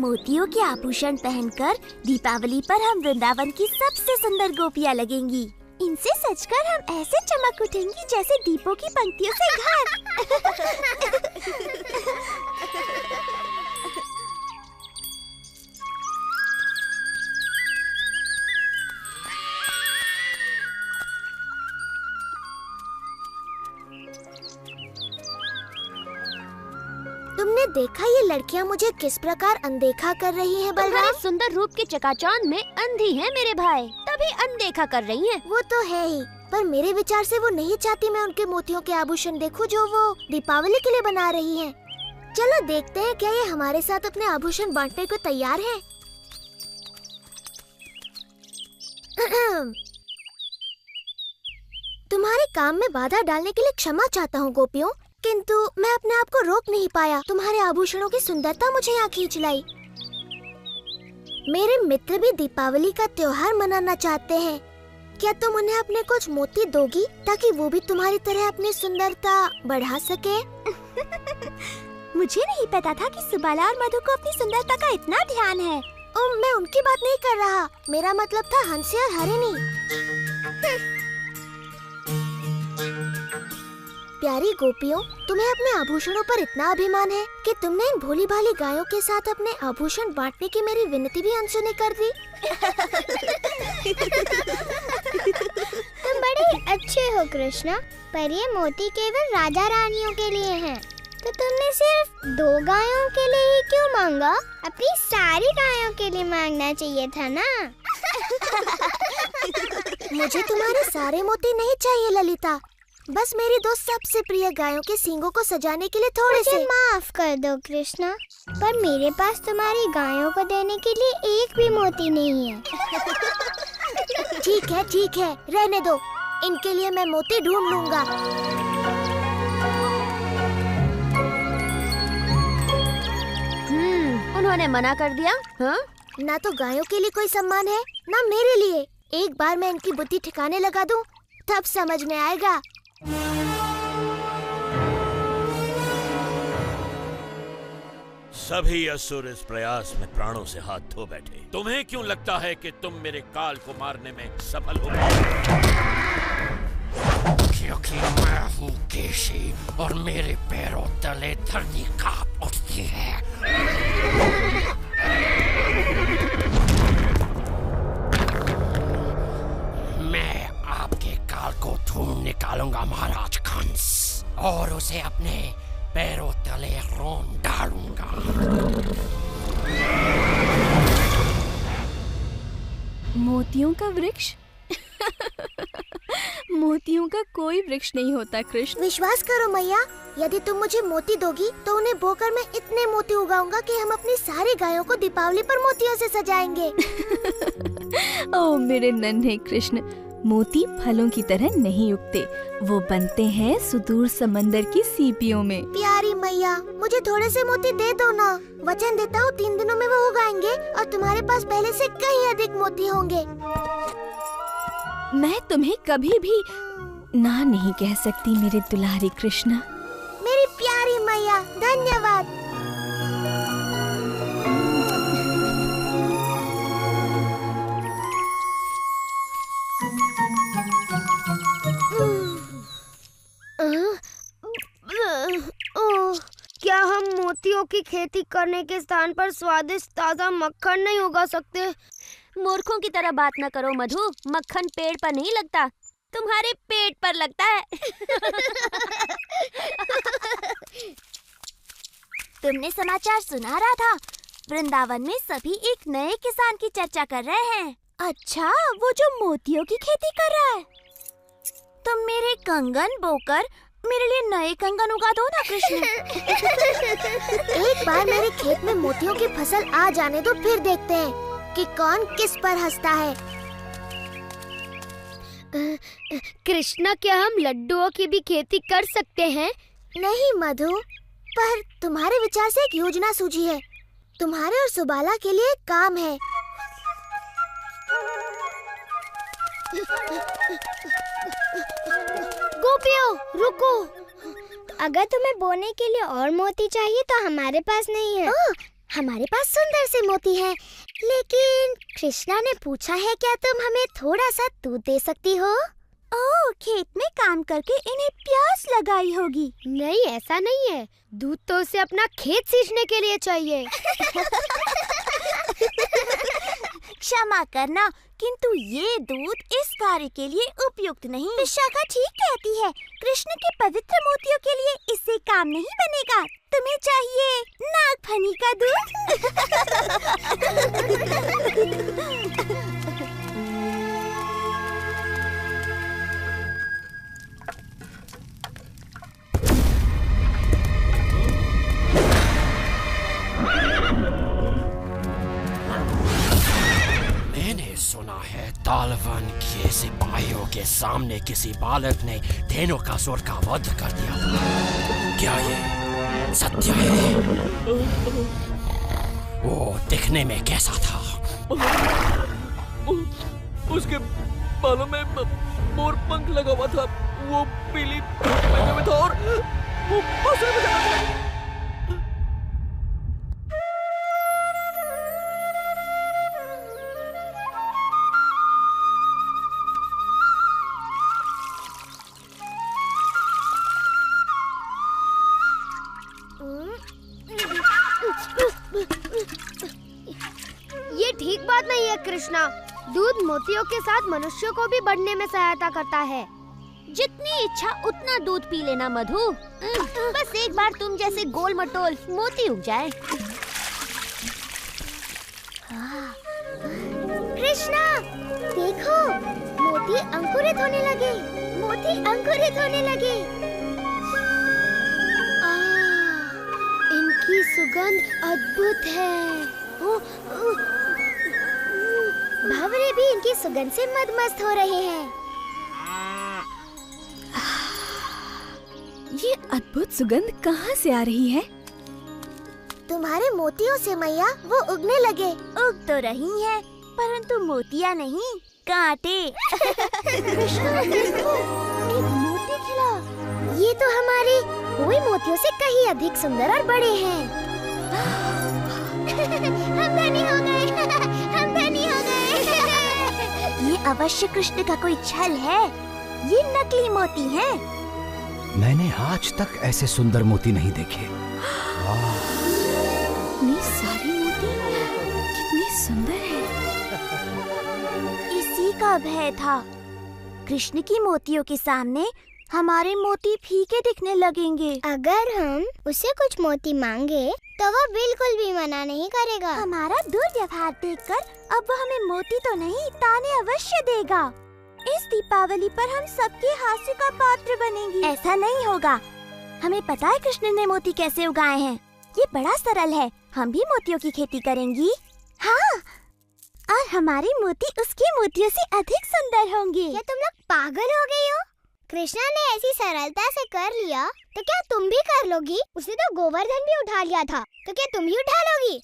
मोतियों के आभूषण पहनकर दीपावली पर हम वृंदावन की सबसे सुंदर गोपियाँ लगेंगी। इनसे सजकर हम ऐसे चमक उठेंगी जैसे दीपों की पंक्तियों से घर। तुमने देखा ये लड़कियां मुझे किस प्रकार अनदेखा कर रही हैं बलराम? तुम्हारे सुंदर रूप के चकाचौंध में अंधी है मेरे भाई, तभी अनदेखा कर रही हैं। वो तो है ही, पर मेरे विचार से वो नहीं चाहती मैं उनके मोतियों के आभूषण देखूं जो वो दीपावली के लिए बना रही हैं। चलो देखते हैं क्या ये हमारे साथ अपने आभूषण बांटने को तैयार हैं। तुम्हारे काम में बाधा डालने के लिए क्षमा चाहता हूँ गोपियों, किंतु मैं अपने आप को रोक नहीं पाया। तुम्हारे आभूषणों की सुंदरता मुझे यहाँ खींच लाई। मेरे मित्र भी दीपावली का त्योहार मनाना चाहते हैं। क्या तुम उन्हें अपने कुछ मोती दोगी ताकि वो भी तुम्हारी तरह अपनी सुंदरता बढ़ा सके? मुझे नहीं पता था कि सुबाला और मधु को अपनी सुंदरता का इतना ध्यान है। मैं उनकी बात नहीं कर रहा, मेरा मतलब था हंसी और हरिणी। प्यारी गोपियों, तुम्हें अपने आभूषणों पर इतना अभिमान है कि तुमने इन भोली भाली गायों के साथ अपने आभूषण बांटने की मेरी विनती भी अनसुनी कर दी। तुम बड़े अच्छे हो कृष्णा, पर ये मोती केवल राजा रानियों के लिए हैं। तो तुमने सिर्फ 2 गायों के लिए ही क्यों मांगा? अपनी सारी गायों के लिए मांगना चाहिए था ना। मुझे तुम्हारे सारे मोती नहीं चाहिए ललिता, बस मेरी 2 सबसे प्रिय गायों के सींगों को सजाने के लिए थोड़े से। माफ कर दो कृष्णा, पर मेरे पास तुम्हारी गायों को देने के लिए एक भी मोती नहीं है। ठीक है, रहने दो, इनके लिए मैं मोती ढूंढ लूंगा। उन्होंने मना कर दिया। हाँ? ना तो गायों के लिए कोई सम्मान है, ना मेरे लिए। एक बार मैं इनकी बुद्धि ठिकाने लगा दूं, तब समझ में आएगा। सभी असुर इस प्रयास में प्राणों से हाथ धो बैठे। तुम्हें क्यों लगता है कि तुम मेरे काल को मारने में सफल हो? क्योंकि मैं हूँ केशी और मेरे पैरों तले धरती कांप उठती है। मैं आपके काल को ढूंढ निकालूंगा महाराज कंस, और उसे अपने पैरों तले रोन डालूंगा। मोतियों का वृक्ष? मोतियों का कोई वृक्ष नहीं होता कृष्ण। विश्वास करो मैया, यदि तुम मुझे मोती दोगी तो उन्हें बोकर मैं इतने मोती उगाऊंगा कि हम अपनी सारी गायों को दीपावली पर मोतियों से सजाएंगे। ओ मेरे नन्हे कृष्ण, मोती फलों की तरह नहीं उगते, वो बनते हैं सुदूर समंदर की सीपियों में। प्यारी मैया, मुझे थोड़े से मोती दे दो ना। वचन देता हूँ 3 दिनों में वो उगाएंगे और तुम्हारे पास पहले से कहीं अधिक मोती होंगे। मैं तुम्हें कभी भी ना नहीं कह सकती मेरे दुलारे कृष्णा। मेरी प्यारी मैया, धन्यवाद। क्या हम मोतियों की खेती करने के स्थान पर स्वादिष्ट ताजा मक्खन नहीं उगा सकते? मूर्खों की तरह बात न करो मधु, मक्खन पेड़ पर नहीं लगता, तुम्हारे पेट पर लगता है। तुमने समाचार सुना रहा था, वृंदावन में सभी एक नए किसान की चर्चा कर रहे हैं। अच्छा, वो जो मोतियों की खेती कर रहा है। तुम मेरे कंगन बोकर मेरे लिए नए कंगन उगा दो ना कृष्ण। एक बार मेरे खेत में मोतियों की फसल आ जाने दो, फिर देखते हैं कि कौन किस पर हंसता है। कृष्णा, क्या हम लड्डुओं की भी खेती कर सकते हैं? नहीं मधु, पर तुम्हारे विचार से एक योजना सूझी है। तुम्हारे और सुबाला के लिए एक काम है। गोपियों, रुको। अगर तुम्हें बोने के लिए और मोती चाहिए तो हमारे पास नहीं है। हमारे पास सुंदर से मोती हैं, लेकिन कृष्णा ने पूछा है क्या तुम हमें थोड़ा सा दूध दे सकती हो? ओह, खेत में काम करके इन्हें प्यास लगाई होगी। नहीं, ऐसा नहीं है। दूध तो उसे अपना खेत सींचने के लिए चाहिए। क्षमा करना, किंतु ये दूध इस कार्य के लिए उपयुक्त नहीं। विशाखा ठीक कहती है, कृष्ण के पवित्र मोतियों के लिए इससे काम नहीं बनेगा। तुम्हें चाहिए नागफनी का दूध। मैंने सुना है तालवन के सिपाहियों के सामने किसी बालक ने धेनुकासुर का वध कर दिया था। क्या ये सत्य है? वो दिखने में कैसा था? उसके बालों में मोर पंख लगा हुआ था, वो पीली पहने हुए था और वो बांसुरी बजा रहा था। ये ठीक बात नहीं है कृष्णा। दूध मोतियों के साथ मनुष्यों को भी बढ़ने में सहायता करता है। जितनी इच्छा उतना दूध पी लेना मधु। बस एक बार तुम जैसे गोल मटोल मोती उग जाए। कृष्णा देखो, मोती अंकुरित होने लगे। मोती अंकुरित होने लगे। इनकी सुगंध अद्भुत है। भंवरे भी इनकी सुगंध से मदमस्त हो रहे हैं। ये अद्भुत सुगंध कहाँ से आ रही है? तुम्हारे मोतियों से मैया, वो उगने लगे। उग तो रही हैं, परंतु मोतियाँ नहीं, कांटे। कृष्णा देखो, एक मोती खिला। ये तो हमारे हुए मोतियों से कहीं अधिक सुंदर और बड़े हैं। हम धनी हो गए। हम धनी हो गए। ये अवश्य कृष्ण का कोई छल है। ये नकली मोती हैं। मैंने आज तक ऐसे सुंदर मोती नहीं देखे। इतनी सारी मोती, कितनी सुंदर है। इसी का भय था। कृष्ण की मोतियों के सामने हमारे मोती फीके दिखने लगेंगे। अगर हम उसे कुछ मोती मांगे तो वो बिल्कुल भी मना नहीं करेगा। हमारा दुर्व्यवहार देखकर अब वो हमें मोती तो नहीं, ताने अवश्य देगा। इस दीपावली पर हम सबके हास्य का पात्र बनेंगे। ऐसा नहीं होगा। हमें पता है कृष्ण ने मोती कैसे उगाए हैं। ये बड़ा सरल है। हम भी मोतियों की खेती करेंगी। हाँ, और हमारे मोती उसके मोतियों से अधिक सुंदर होंगे। क्या तुम लोग पागल हो गई हो? कृष्णा ने ऐसी सरलता से कर लिया तो क्या तुम भी कर लोगी? उसने तो गोवर्धन भी उठा लिया था, तो क्या तुम भी उठा लोगी?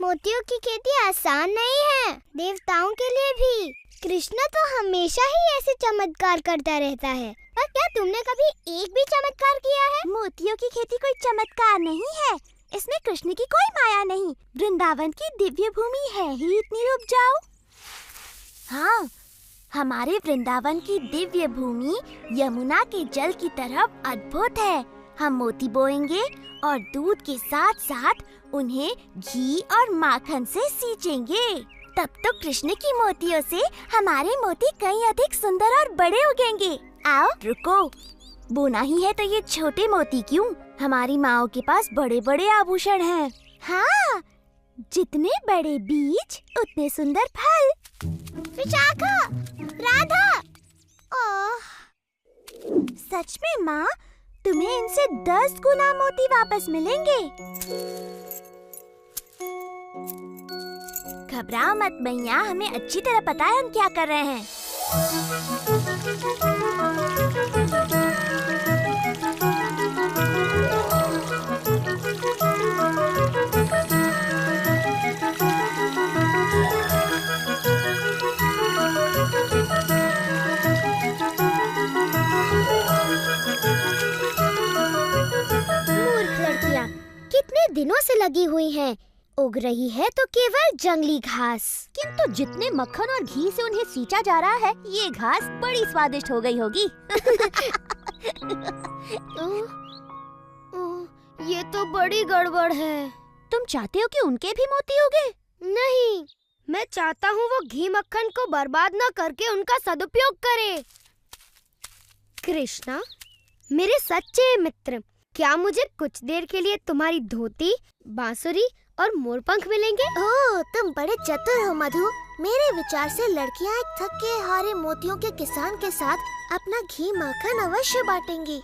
मोतियों की खेती आसान नहीं है, देवताओं के लिए भी। कृष्णा तो हमेशा ही ऐसे चमत्कार करता रहता है। पर क्या तुमने कभी एक भी चमत्कार किया है? मोतियों की खेती कोई चमत्कार नहीं है। इसमें कृष्ण की कोई माया नहीं। वृंदावन की दिव्य भूमि है ही इतनी उपजाऊ। हाँ, हमारे वृंदावन की दिव्य भूमि यमुना के जल की तरफ अद्भुत है। हम मोती बोएंगे और दूध के साथ साथ उन्हें घी और माखन से सींचेंगे। तब तो कृष्ण की मोतियों से हमारे मोती कहीं अधिक सुंदर और बड़े उगेंगे। आओ, रुको। बोना ही है तो ये छोटे मोती क्यों? हमारी माओं के पास बड़े बड़े आभूषण हैं। हाँ, जितने बड़े बीज उतने सुंदर फल। विशाखा, राधा, ओह, सच में माँ, तुम्हें इनसे 10 गुना मोती वापस मिलेंगे। घबराओ मत मैया, हमें अच्छी तरह पता है हम क्या कर रहे हैं। मूर्ख लड़कियाँ, कितने दिनों से लगी हुई हैं। उग रही है तो केवल जंगली घास। किंतु जितने मक्खन और घी से उन्हें सींचा जा रहा है, ये घास बड़ी स्वादिष्ट हो गई होगी। ये तो बड़ी गड़बड़ है। तुम चाहते हो कि उनके भी मोती उगे? नहीं, मैं चाहता हूँ वो घी मक्खन को बर्बाद न करके उनका सदुपयोग करे। कृष्णा, मेरे सच्चे मित्र, क्या मुझे कुछ देर के लिए तुम्हारी धोती, बांसुरी और मोरपंख मिलेंगे? ओह, तुम बड़े चतुर हो मधु। मेरे विचार से लड़कियाँ एक थके हारे मोतियों के किसान के साथ अपना घी माखन अवश्य बांटेंगी।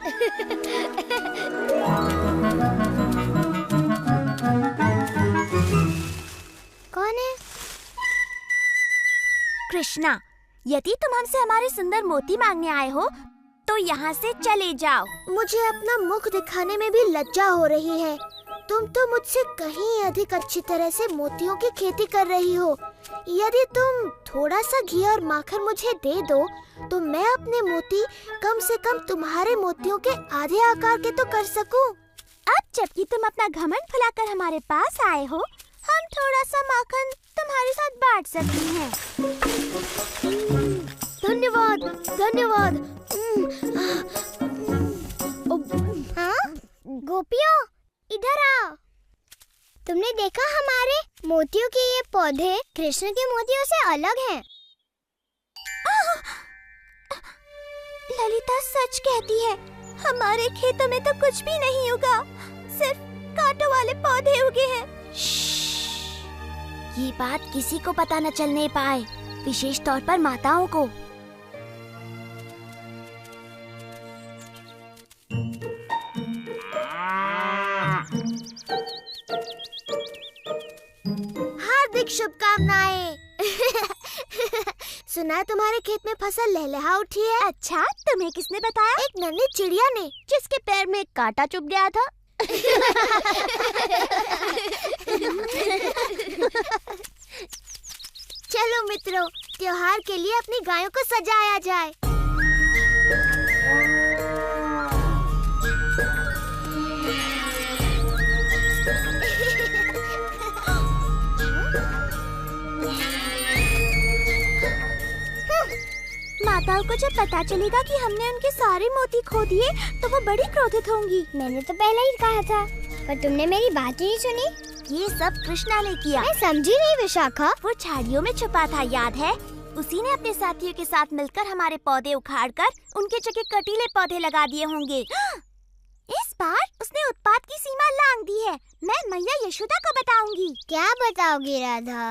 कौन है? कृष्णा, यदि तुम हमसे हमारे सुंदर मोती मांगने आए हो तो यहाँ से चले जाओ। मुझे अपना मुख दिखाने में भी लज्जा हो रही है। तुम तो मुझसे कहीं अधिक अच्छी तरह से मोतियों की खेती कर रही हो। यदि तुम थोड़ा सा घी और माखन मुझे दे दो तो मैं अपने मोती कम से कम तुम्हारे मोतियों के आधे आकार के तो कर सकूं। अब जबकि तुम अपना घमंड फैलाकर हमारे पास आए हो, हम थोड़ा सा माखन तुम्हारे साथ बांट सकते हैं। धन्यवाद, धन्यवाद। हाँ? गोपियों, इधर आओ। तुमने देखा हमारे मोतियों के ये पौधे कृष्ण के मोतियों से अलग हैं। ललिता सच कहती है, हमारे खेतों में तो कुछ भी नहीं उगा, सिर्फ कांटों वाले पौधे उगे हैं। ये बात किसी को पता न चलने पाए, विशेष तौर पर माताओं को। हार्दिक शुभकामनाएं। सुना है तुम्हारे खेत में फसल लहलहा उठी है। अच्छा, तुम्हें किसने बताया? एक नन्ही चिड़िया ने, जिसके पैर में एक कांटा चुभ गया था। चलो मित्रों, त्योहार के लिए अपनी गायों को सजाया जाए। माताओं को जब पता चलेगा कि हमने उनके सारे मोती खो दिए तो वो बड़ी क्रोधित होंगी। मैंने तो पहले ही कहा था, पर तुमने मेरी बात ही नहीं सुनी। ये सब कृष्णा ने किया। मैं समझी नहीं विशाखा। वो झाड़ियों में छुपा था, याद है? उसी ने अपने साथियों के साथ मिलकर हमारे पौधे उखाड़कर उनके जगह कटीले पौधे लगा दिए होंगे। इस बार उसने उत्पात की सीमा लांघ दी है। मैं मैया यशोदा को बताऊंगी। क्या बताओगी राधा?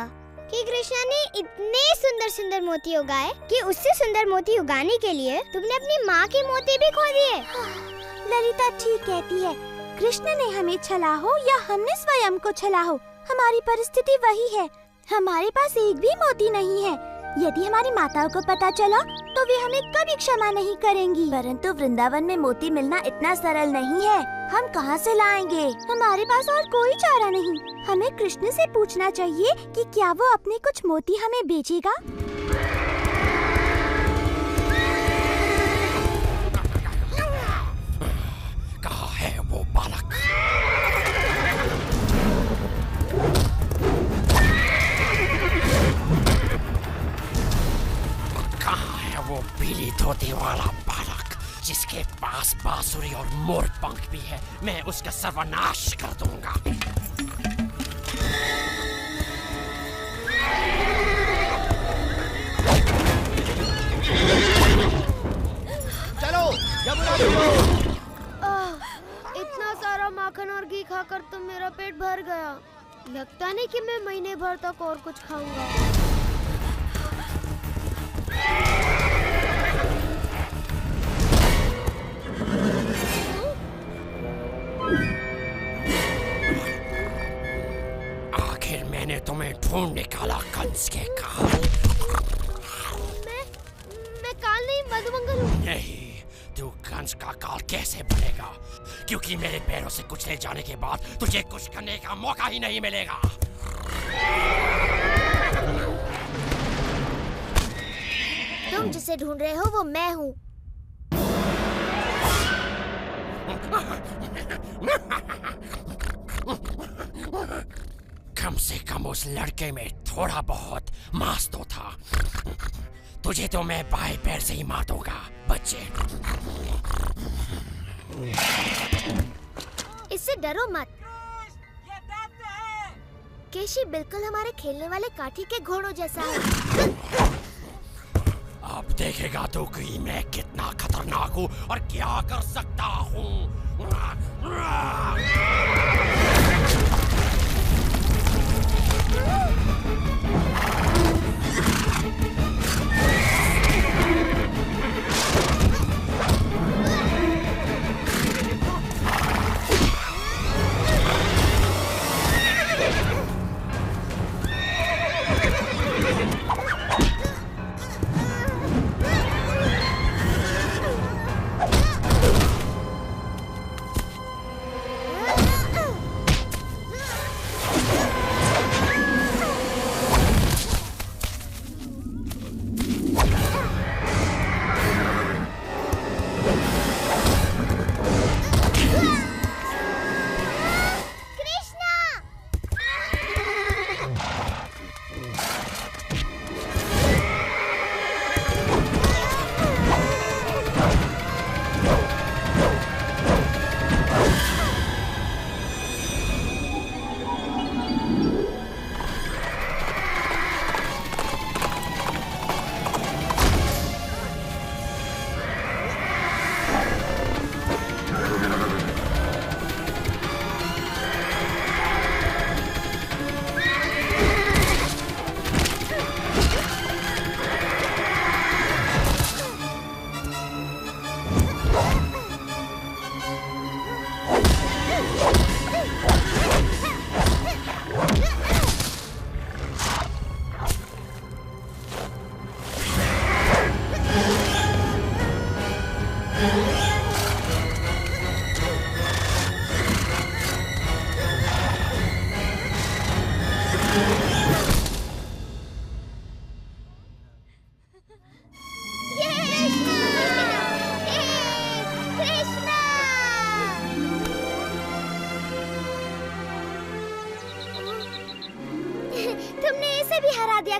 कि कृष्णा ने इतने सुंदर सुंदर मोती उगाए कि उससे सुंदर मोती उगाने के लिए तुमने अपनी माँ के मोती भी खो दिए। ललिता ठीक कहती है, कृष्ण ने हमें छला हो या हमने स्वयं को छला हो, हमारी परिस्थिति वही है। हमारे पास एक भी मोती नहीं है। यदि हमारी माताओं को पता चला तो वे हमें कभी क्षमा नहीं करेंगी। परंतु वृंदावन में मोती मिलना इतना सरल नहीं है। हम कहाँ से लाएंगे? हमारे पास और कोई चारा नहीं। हमें कृष्ण से पूछना चाहिए कि क्या वो अपने कुछ मोती हमें बेचेगा। कहाँ है वो बालक? कहाँ है वो पीली धोती वाला बालक जिसके पास बांसुरी और मोर पंख भी है? मैं उसका सर्वनाश कर दूंगा। चलो, यमुना पियो। इतना सारा माखन और घी खाकर तो मेरा पेट भर गया। लगता नहीं कि मैं महीने भर तक और कुछ खाऊंगा। आखिर मैंने तुम्हें ढूंढ निकाला कंस के काल। मैं काल नहीं, मधुमंगल हूँ। नहीं, तू कंस का काल कैसे बनेगा? क्योंकि मेरे पैरों से कुचले जाने के बाद तुझे कुछ करने का मौका ही नहीं मिलेगा। तुम जिसे ढूंढ रहे हो वो मैं हूँ। कम से कम उस लड़के में थोड़ा बहुत मांस तो था। तुझे तो मैं बाएं पैर से ही मार दूंगा बच्चे। इससे डरो मत। केशी बिल्कुल हमारे खेलने वाले काठी के घोड़ों जैसा है। अब देखेगा तो कि मैं कितना खतरनाक हूँ और क्या कर सकता हूँ।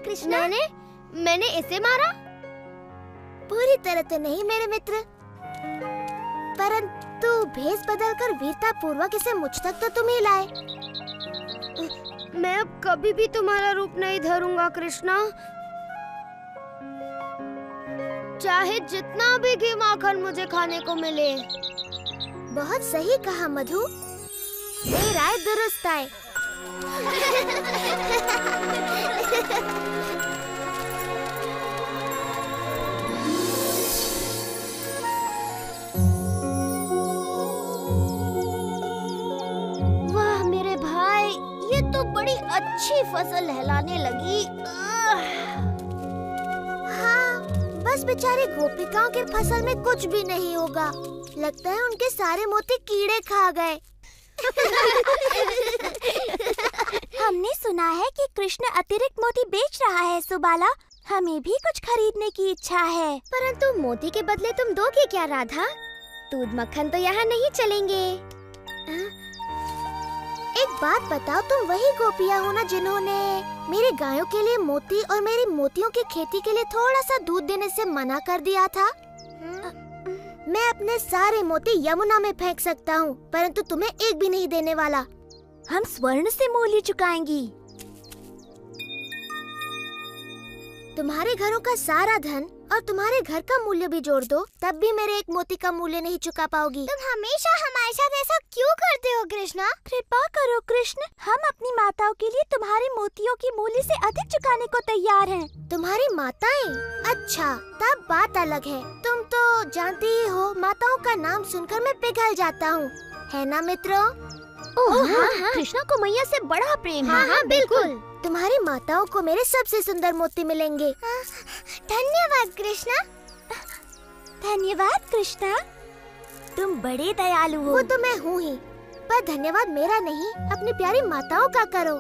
कृष्णा, मैंने इसे मारा? पूरी तरह तो नहीं मेरे मित्र, परंतु भेष बदलकर वीरता पूर्वक इसे मुझ तक तो तुम ही लाए। मैं अब कभी भी तुम्हारा रूप नहीं धरूंगा कृष्णा, चाहे जितना भी घी माखन मुझे खाने को मिले। बहुत सही कहा मधु, ये राय दुरुस्त है। वाह मेरे भाई, ये तो बड़ी अच्छी फसल लहलाने लगी। हाँ, बस बेचारी गोपिकाओं के फसल में कुछ भी नहीं होगा। लगता है उनके सारे मोती कीड़े खा गए। हमने सुना है कि कृष्ण अतिरिक्त मोती बेच रहा है सुबाला, हमें भी कुछ खरीदने की इच्छा है। परंतु मोती के बदले तुम दोगे क्या राधा? दूध मक्खन तो यहाँ नहीं चलेंगे। एक बात बताओ, तुम वही गोपियाँ हो ना जिन्होंने मेरे गायों के लिए मोती और मेरी मोतियों की खेती के लिए थोड़ा सा दूध देने से मना कर दिया था? मैं अपने सारे मोती यमुना में फेंक सकता हूँ, परंतु तुम्हें एक भी नहीं देने वाला। हम स्वर्ण से मूल्य चुकाएंगी। तुम्हारे घरों का सारा धन और तुम्हारे घर का मूल्य भी जोड़ दो, तब भी मेरे एक मोती का मूल्य नहीं चुका पाओगी। तुम हमेशा हमारे साथ ऐसा क्यों करते हो कृष्णा? कृपा करो कृष्ण, हम अपनी माताओं के लिए तुम्हारे मोतियों की मूल्य से अधिक चुकाने को तैयार हैं। तुम्हारी माताएं? अच्छा, तब बात अलग है। तुम तो जानती ही हो, माताओं का नाम सुनकर मैं पिघल जाता हूँ, है ना मित्रों? हाँ, कृष्णा को मैया से बड़ा प्रेम है। हाँ, बिल्कुल। तुम्हारी माताओं को मेरे सबसे सुंदर मोती मिलेंगे। धन्यवाद कृष्णा। धन्यवाद कृष्णा, तुम बड़े दयालु हो। वो तो मैं हूँ ही, पर धन्यवाद मेरा नहीं, अपनी प्यारी माताओं का करो।